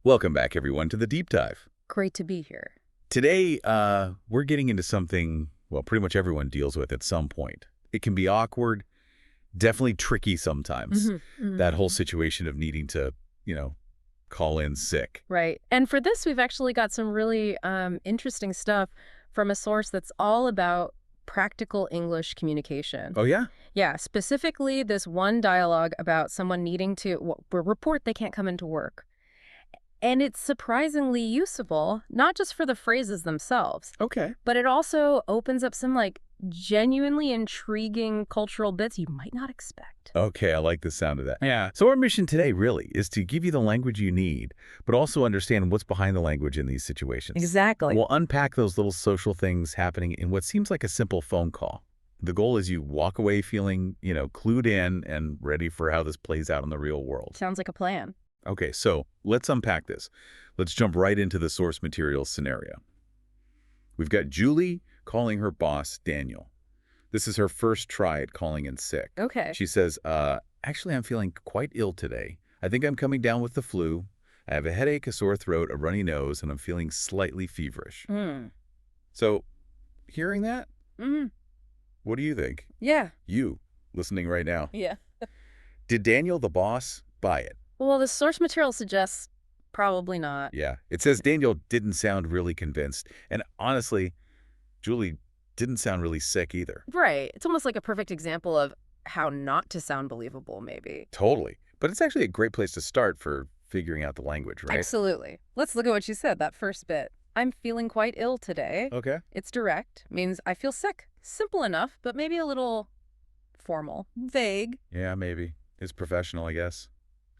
Welcome back, everyone, to the Deep Dive. Great to be here. Today, we're getting into something, well, pretty much everyone deals with at some point. It can be awkward, definitely tricky sometimes, that whole situation of needing to, you know, call in sick. Right. And for this, we've actually got some really interesting stuff from a source that's all about practical English communication. Oh, yeah? Yeah, specifically this one dialogue about someone needing to report they can't come into work. And it's surprisingly usable, not just for the phrases themselves, Okay. but it also opens up some genuinely intriguing cultural bits you might not expect. Okay, I like the sound of that. Yeah. So our mission today really is to give you the language you need, but also understand what's behind the language in these situations. Exactly. We'll unpack those little social things happening in what seems like a simple phone call. The goal is you walk away feeling, clued in and ready for how this plays out in the real world. Sounds like a plan. Okay, so let's unpack this. Let's jump right into the source material scenario. We've got Julie calling her boss, Daniel. This is her first try at calling in sick. Okay. She says, actually, I'm feeling quite ill today. I think I'm coming down with the flu. I have a headache, a sore throat, a runny nose, and I'm feeling slightly feverish. So, hearing that, what do you think? Yeah. You, listening right now. Yeah. Did Daniel, the boss, buy it? Well, the source material suggests probably not. Yeah. It says Daniel didn't sound really convinced. And honestly, Julie didn't sound really sick either. Right. It's almost like a perfect example of how not to sound believable, maybe. Totally. But it's actually a great place to start for figuring out the language, right? Absolutely. Let's look at what she said, that first bit. I'm feeling quite ill today. Okay. It's direct, means I feel sick. Simple enough, but maybe a little formal. Vague. Yeah, maybe. It's professional, I guess.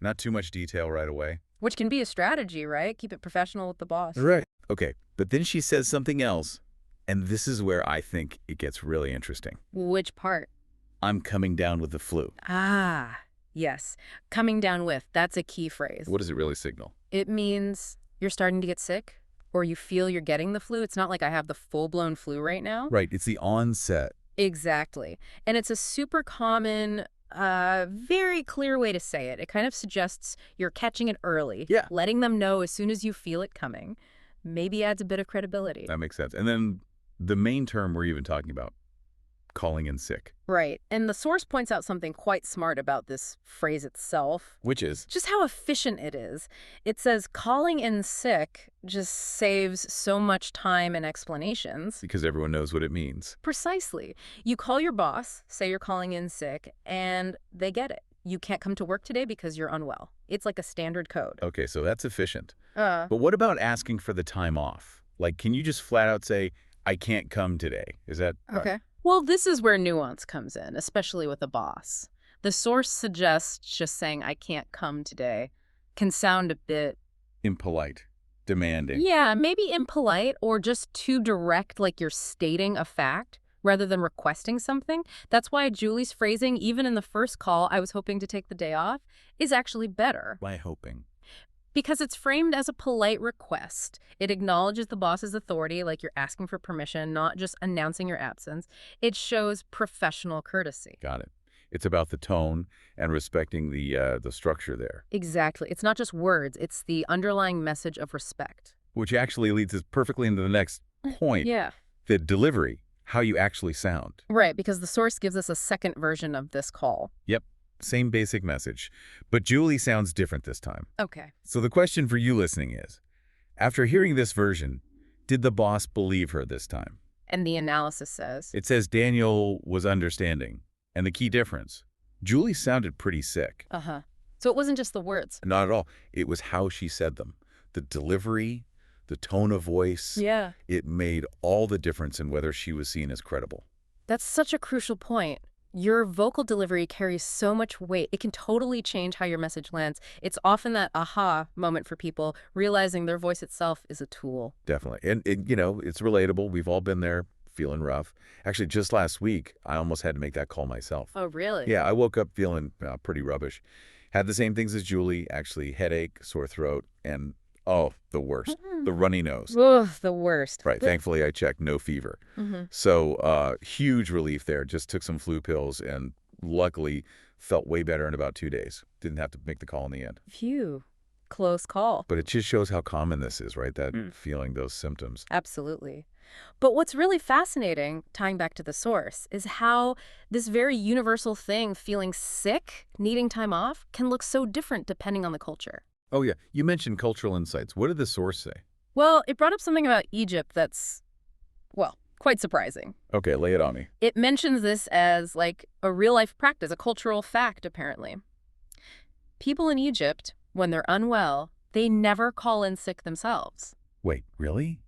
Not too much detail right away. Which can be a strategy, right? Keep it professional with the boss. Right. Okay. But then she says something else, and this is where I think it gets really interesting. Which part? I'm coming down with the flu. Ah, yes. Coming down with, that's a key phrase. What does it really signal? It means you're starting to get sick or you feel you're getting the flu. It's not like I have the full-blown flu right now. Right. It's the onset. Exactly. And it's a super common, very clear way to say it. It kind of suggests you're catching it early. Yeah. Letting them know as soon as you feel it coming. Maybe adds a bit of credibility. That makes sense. And then the main term we're even talking about, calling in sick. Right. And the source points out something quite smart about this phrase itself. Which is? Just how efficient it is. It says calling in sick just saves so much time and explanations. Because everyone knows what it means. Precisely. You call your boss, say you're calling in sick, and they get it. You can't come to work today because you're unwell. It's like a standard code. Okay, so that's efficient. But what about asking for the time off? Like, can you just flat out say, I can't come today? Is that... Okay. Well, this is where nuance comes in, especially with a boss. The source suggests just saying, I can't come today, can sound a bit... impolite, demanding. Yeah, maybe impolite or just too direct, like you're stating a fact rather than requesting something. That's why Julie's phrasing, even in the first call, I was hoping to take the day off, is actually better. Why hoping? Because it's framed as a polite request. It acknowledges the boss's authority, like you're asking for permission, not just announcing your absence. It shows professional courtesy. Got it. It's about the tone and respecting the structure there. Exactly. It's not just words. It's the underlying message of respect. Which actually leads us perfectly into the next point. Yeah. The delivery, how you actually sound. Right, because the source gives us a second version of this call. Yep. Same basic message, but Julie sounds different this time. Okay. So the question for you listening is, after hearing this version, did the boss believe her this time? And the analysis says? It says Daniel was understanding. And the key difference, Julie sounded pretty sick. Uh-huh. So it wasn't just the words. Not at all. It was how she said them. The delivery, the tone of voice. Yeah. It made all the difference in whether she was seen as credible. That's such a crucial point. Your vocal delivery carries so much weight. It can totally change how your message lands. It's often that aha moment for people, realizing their voice itself is a tool. Definitely. And, it's relatable. We've all been there, feeling rough. Actually, just last week, I almost had to make that call myself. Oh, really? Yeah, I woke up feeling pretty rubbish. Had the same things as Julie, actually headache, sore throat, and, oh, the worst, the runny nose. Ugh, the worst. Right. Thankfully, I checked no fever. So huge relief there. Just took some flu pills and luckily felt way better in about 2 days. Didn't have to make the call in the end. Phew. Close call. But it just shows how common this is, right? That Mm. feeling, those symptoms. Absolutely. But what's really fascinating, tying back to the source, is how this very universal thing, feeling sick, needing time off, can look so different depending on the culture. Oh, yeah. You mentioned cultural insights. What did the source say? Well, it brought up something about Egypt that's, well, quite surprising. Okay, lay it on me. It mentions this as like a real-life practice, a cultural fact, apparently. People in Egypt, when they're unwell, they never call in sick themselves. Wait, really?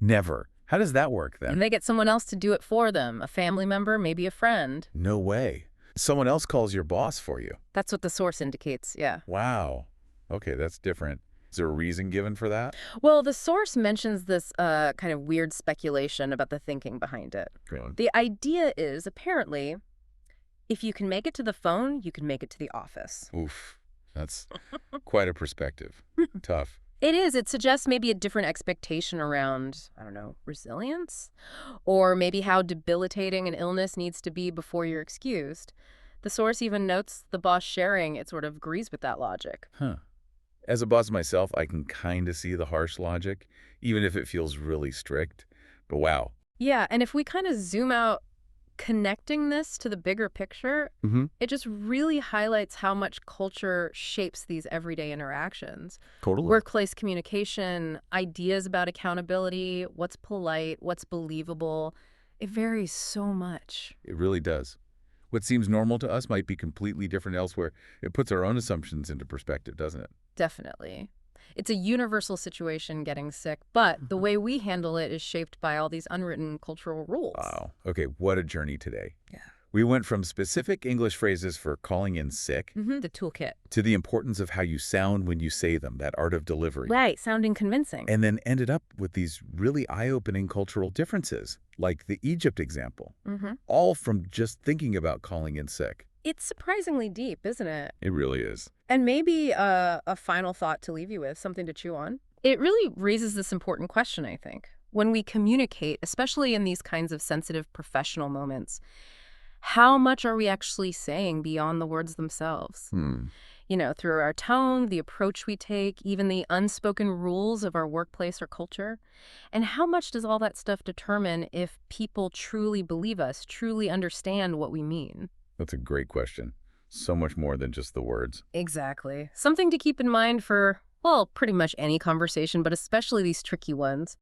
Never. How does that work then? And they get someone else to do it for them, a family member, maybe a friend. No way. Someone else calls your boss for you. That's what the source indicates, yeah. Wow. Okay, that's different. Is there a reason given for that? Well, the source mentions this kind of weird speculation about the thinking behind it. Really? The idea is, apparently, if you can make it to the phone, you can make it to the office. Oof. That's quite a perspective. Tough. It is. It suggests maybe a different expectation around, I don't know, resilience? Or maybe how debilitating an illness needs to be before you're excused. The source even notes the boss sharing it sort of agrees with that logic. Huh. As a boss myself, I can kind of see the harsh logic, even if it feels really strict. But wow. Yeah, and if we kind of zoom out, connecting this to the bigger picture, it just really highlights how much culture shapes these everyday interactions. Totally. Workplace communication, ideas about accountability, what's polite, what's believable. It varies so much. It really does. What seems normal to us might be completely different elsewhere. It puts our own assumptions into perspective, doesn't it? Definitely. It's a universal situation, getting sick, but the way we handle it is shaped by all these unwritten cultural rules. Wow. Okay, what a journey today. Yeah. We went from specific English phrases for calling in sick The toolkit. to the importance of how you sound when you say them, that art of delivery. Right, sounding convincing. And then ended up with these really eye-opening cultural differences, like the Egypt example, all from just thinking about calling in sick. It's surprisingly deep, isn't it? It really is. And maybe a final thought to leave you with, something to chew on. It really raises this important question, I think. When we communicate, especially in these kinds of sensitive professional moments, how much are we actually saying beyond the words themselves? You know, through our tone, the approach we take, even the unspoken rules of our workplace or culture. And how much does all that stuff determine if people truly believe us, truly understand what we mean? That's a great question. So much more than just the words. Exactly. Something to keep in mind for, well, pretty much any conversation, but especially these tricky ones.